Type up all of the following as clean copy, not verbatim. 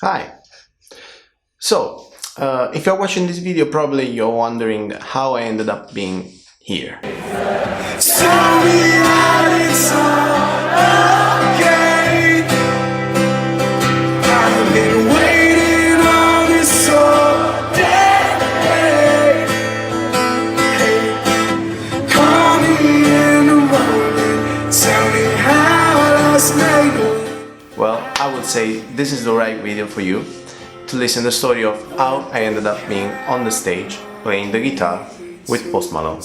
Hi. If you're watching this video, probably you're wondering how I ended up being here. Tell me that it's all okay. I've been waiting on this all day. Hey, call me in the morning. Tell me how last night went. Well, I would say this is the right video for you to listen the story of how I ended up being on the stage playing the guitar with Post Malone.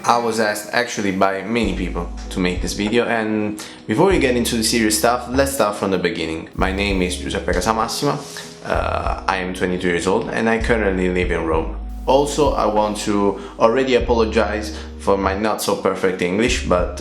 I was asked actually by many people to make this video, and before we get into the serious stuff, let's start from the beginning. My name is Giuseppe Casamassima, I am 22 years old and I currently live in Rome. Also, I want to already apologize for my not so perfect English, but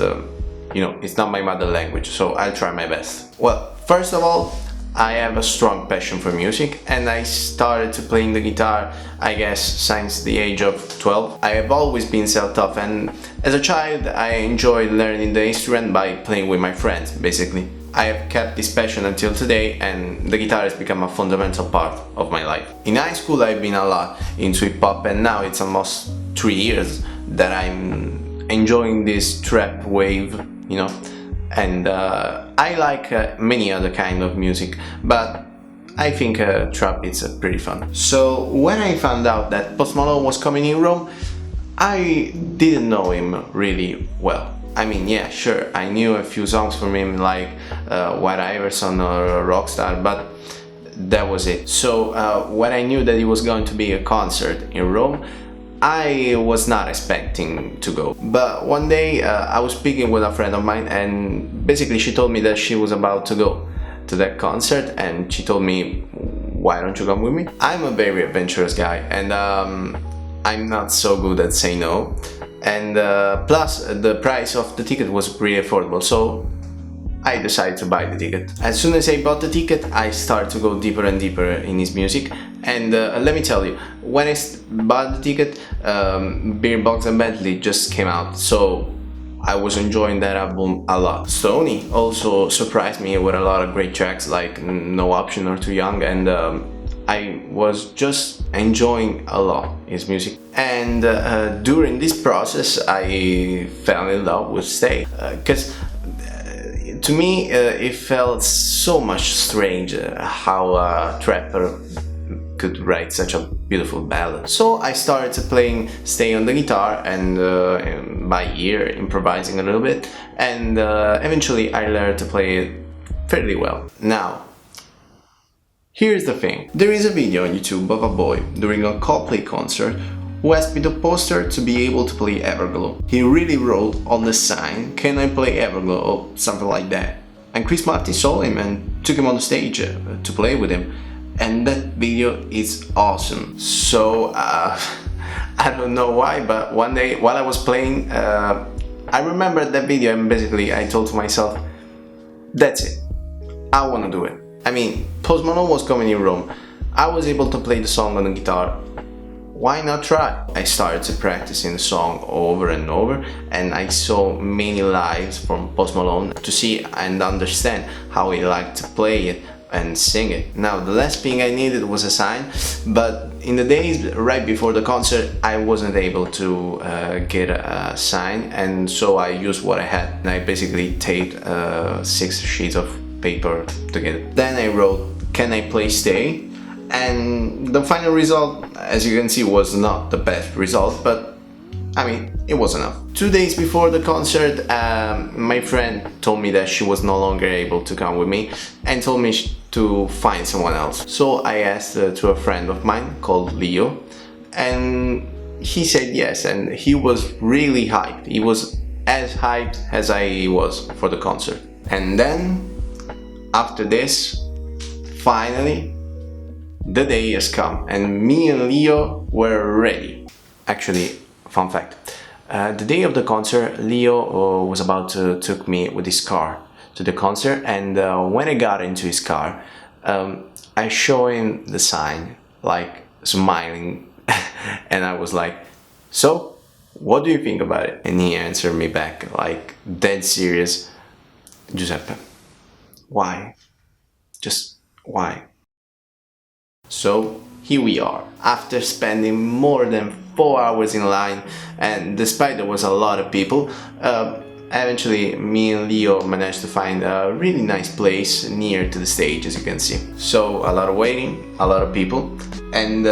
it's not my mother language, so I'll try my best. Well, first of all, I have a strong passion for music and I started to playing the guitar, I guess, since the age of 12. I have always been self-taught, and as a child I enjoyed learning the instrument by playing with my friends, basically. I have kept this passion until today, and the guitar has become a fundamental part of my life. In high school I've been a lot into hip-hop, and now it's almost 3 years that I'm enjoying this trap wave, and I like many other kind of music, but I think trap is pretty fun. So when I found out that Post Malone was coming in Rome, I didn't know him really well. I mean, yeah, sure, I knew a few songs from him, like White Iverson or Rockstar, but that was it. So when I knew that it was going to be a concert in Rome, I was not expecting to go, but one day I was speaking with a friend of mine, and basically she told me that she was about to go to that concert, and she told me, why don't you come with me? I'm a very adventurous guy, and I'm not so good at saying no, and plus the price of the ticket was pretty affordable, so I decided to buy the ticket. As soon as I bought the ticket, I started to go deeper and deeper in his music, and let me tell you, when I bought the ticket, Beer Box and Bentley just came out, so I was enjoying that album a lot. Stoney also surprised me with a lot of great tracks like No Option or Too Young, and I was just enjoying a lot his music. And during this process I fell in love with Stay, because to me it felt so much strange how a trapper could write such a beautiful ballad. So I started to playing Stay on the guitar, and by ear, improvising a little bit, and eventually I learned to play it fairly well. Now, here's the thing. There is a video on YouTube of a boy during a Coldplay concert who asked me to poster to be able to play Everglow. He really wrote on the sign, "Can I play Everglow?" or something like that. And Chris Martin saw him and took him on the stage to play with him. And that video is awesome. So I don't know why, but one day while I was playing, I remembered that video, and basically I told to myself, that's it, I want to do it. I mean, Post Malone was coming in Rome, I was able to play the song on the guitar, why not try? I started to practicing the song over and over, and I saw many lives from Post Malone to see and understand how he liked to play it and sing it. Now, the last thing I needed was a sign, but in the days right before the concert I wasn't able to get a sign, and so I used what I had, and I basically taped 6 sheets of paper together. Then I wrote, "Can I play Stay?" And the final result, as you can see, was not the best result, but I mean, it was enough. 2 days before the concert, my friend told me that she was no longer able to come with me and told me to find someone else. So I asked to a friend of mine called Leo, and he said yes, and he was really hyped. He was as hyped as I was for the concert. And then, after this, finally, the day has come, and me and Leo were ready. Actually, fun fact, the day of the concert, Leo was about to take me with his car to the concert, and when I got into his car, I showed him the sign, like smiling, and I was like, "So, what do you think about it?" And he answered me back, like dead serious, "Giuseppe, why? Just why?" So here we are, after spending more than 4 hours in line, and despite there was a lot of people, eventually me and Leo managed to find a really nice place near to the stage, as you can see. So a lot of waiting, a lot of people, and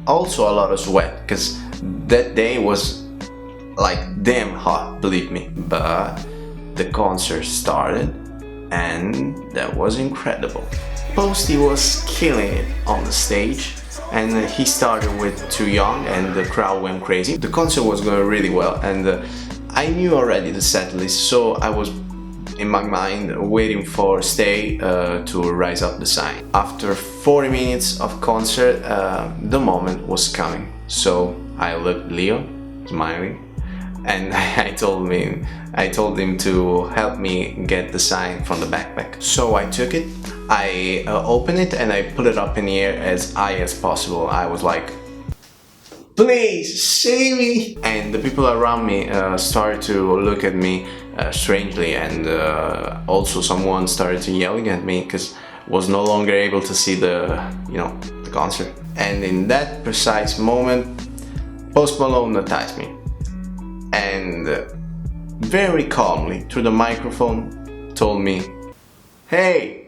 also a lot of sweat, because that day was like damn hot, believe me. But the concert started and that was incredible. Posty was killing it on the stage, and he started with Too Young and the crowd went crazy. The concert was going really well, and I knew already the set list, so I was in my mind waiting for Stay to rise up the sign. After 40 minutes of concert, the moment was coming. So I looked at Leo, smiling, and I told him to help me get the sign from the backpack. So I took it, I opened it, and I put it up in the air as high as possible. I was like, please save me! And the people around me started to look at me strangely, and also someone started to yelling at me because was no longer able to see the concert. And in that precise moment, Post Malone noticed me, and very calmly through the microphone told me, "Hey,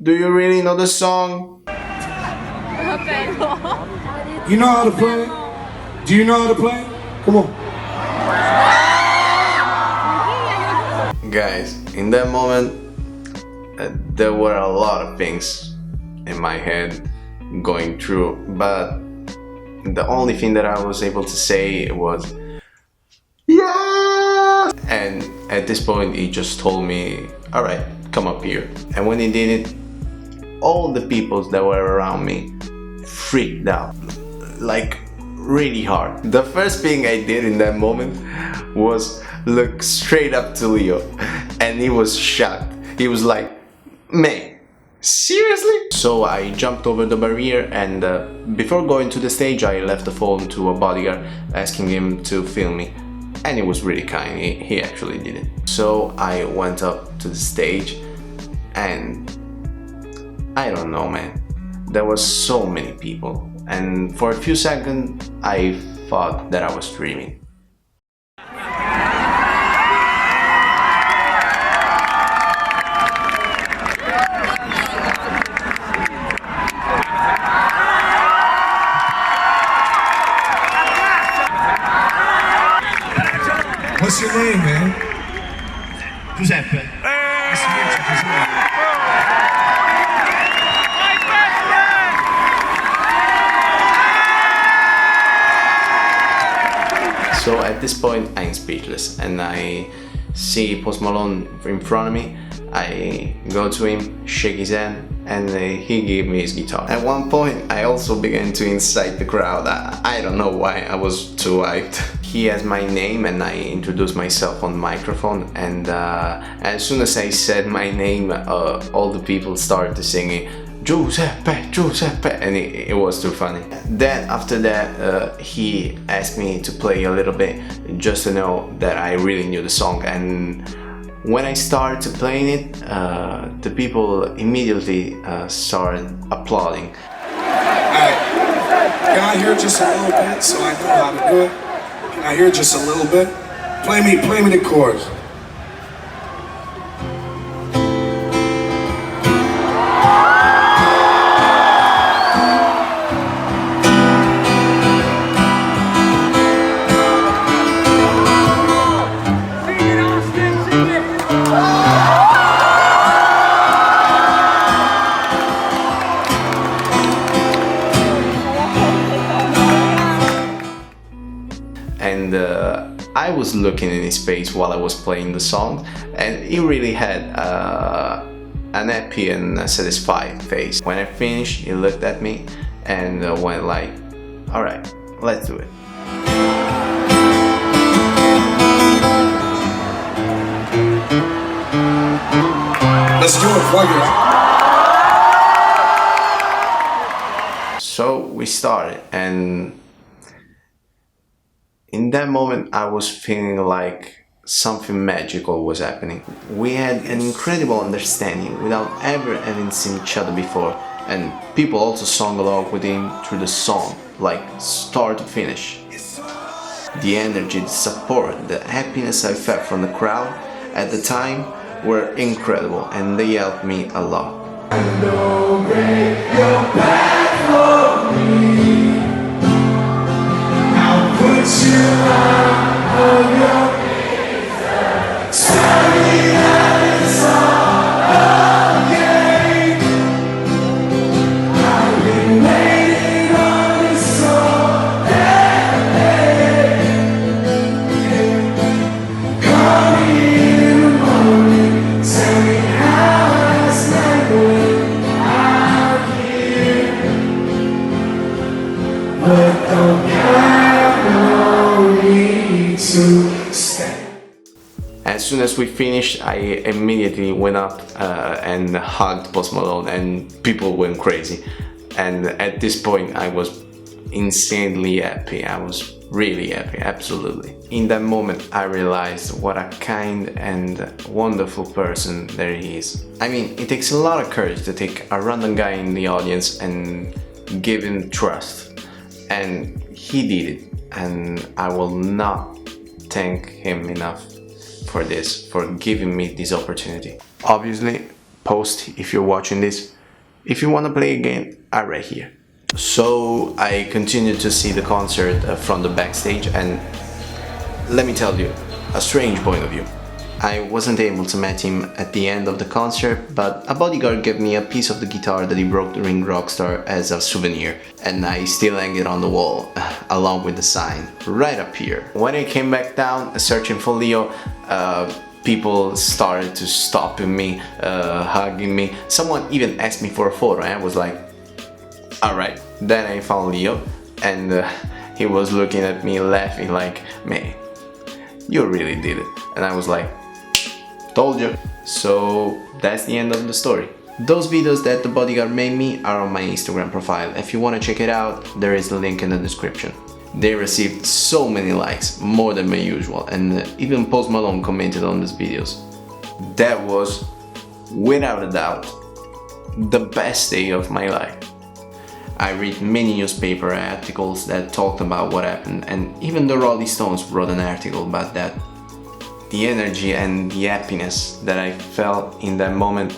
do you really know the song?" You know how to play? Do you know how to play? Come on. Guys, in that moment, there were a lot of things in my head going through, but the only thing that I was able to say was, "Yeah!" And at this point, he just told me, "Alright, come up here." And when he did it, all the people that were around me freaked out, like really hard. The first thing I did in that moment was look straight up to Leo, and he was shocked. He was like, "Man, seriously?" So I jumped over the barrier, and before going to the stage, I left the phone to a bodyguard asking him to film me, and he was really kind. He actually did it. So I went up to the stage, and I don't know, man, there was so many people, and for a few seconds I thought that I was dreaming. What's your name, man? Giuseppe. Nice to meet you, Giuseppe. So at this point I'm speechless, and I see Post Malone in front of me. I go to him, shake his hand, and he gave me his guitar. At one point I also began to incite the crowd. I don't know why, I was too hyped. He has my name, and I introduced myself on the microphone, and as soon as I said my name, all the people started to sing Giuseppe, Giuseppe, and it was too funny. Then after that, he asked me to play a little bit just to know that I really knew the song, and when I started to playing it, the people immediately started applauding. Alright, can I hear just a little bit so I know how to do it? Can I hear just a little bit? Play me the chords. And I was looking in his face while I was playing the song, and he really had an happy and satisfied face. When I finished, he looked at me and went like, "Alright, let's do it." Let's do it, plug it. So we started, and in that moment I was feeling like something magical was happening. We had an incredible understanding without ever having seen each other before, and people also sung along with him through the song, like start to finish. The energy, the support, the happiness I felt from the crowd at the time were incredible, and they helped me a lot. As soon as we finished, I immediately went up and hugged Post Malone, and people went crazy. And at this point, I was insanely happy. I was really happy, absolutely. In that moment, I realized what a kind and wonderful person there he is. I mean, it takes a lot of courage to take a random guy in the audience and give him trust. And he did it, and I will not thank him enough for this, for giving me this opportunity. Obviously, Post, if you're watching this, if you want to play again, I'm right here. So I continued to see the concert from the backstage, and let me tell you, a strange point of view. I wasn't able to meet him at the end of the concert, but a bodyguard gave me a piece of the guitar that he broke during Rockstar as a souvenir, and I still hang it on the wall, along with the sign, right up here. When I came back down, searching for Leo, people started to stop me, hugging me. Someone even asked me for a photo, and I was like, alright. Then I found Leo, and he was looking at me laughing like, man, you really did it. And I was like, told you. So that's the end of the story. Those videos that the bodyguard made me are on my Instagram profile. If you want to check it out, there is the link in the description. They received so many likes, more than my usual, and even Post Malone commented on these videos. That was, without a doubt, the best day of my life. I read many newspaper articles that talked about what happened, and even the Rolling Stones wrote an article about that. The energy and the happiness that I felt in that moment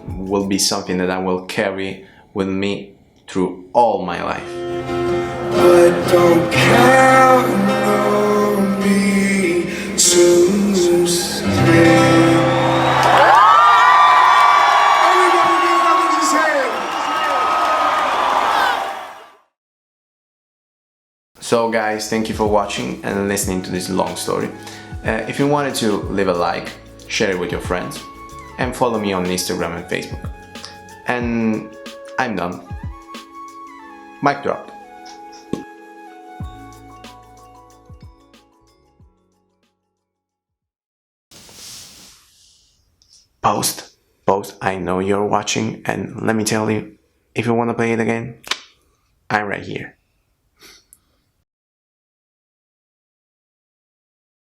will be something that I will carry with me through all my life. But don't count on me to stay. So guys, thank you for watching and listening to this long story. If you wanted to, leave a like, share it with your friends, and follow me on Instagram and Facebook. And I'm done. Mic drop. Post, I know you're watching, and let me tell you, if you want to play it again, I'm right here.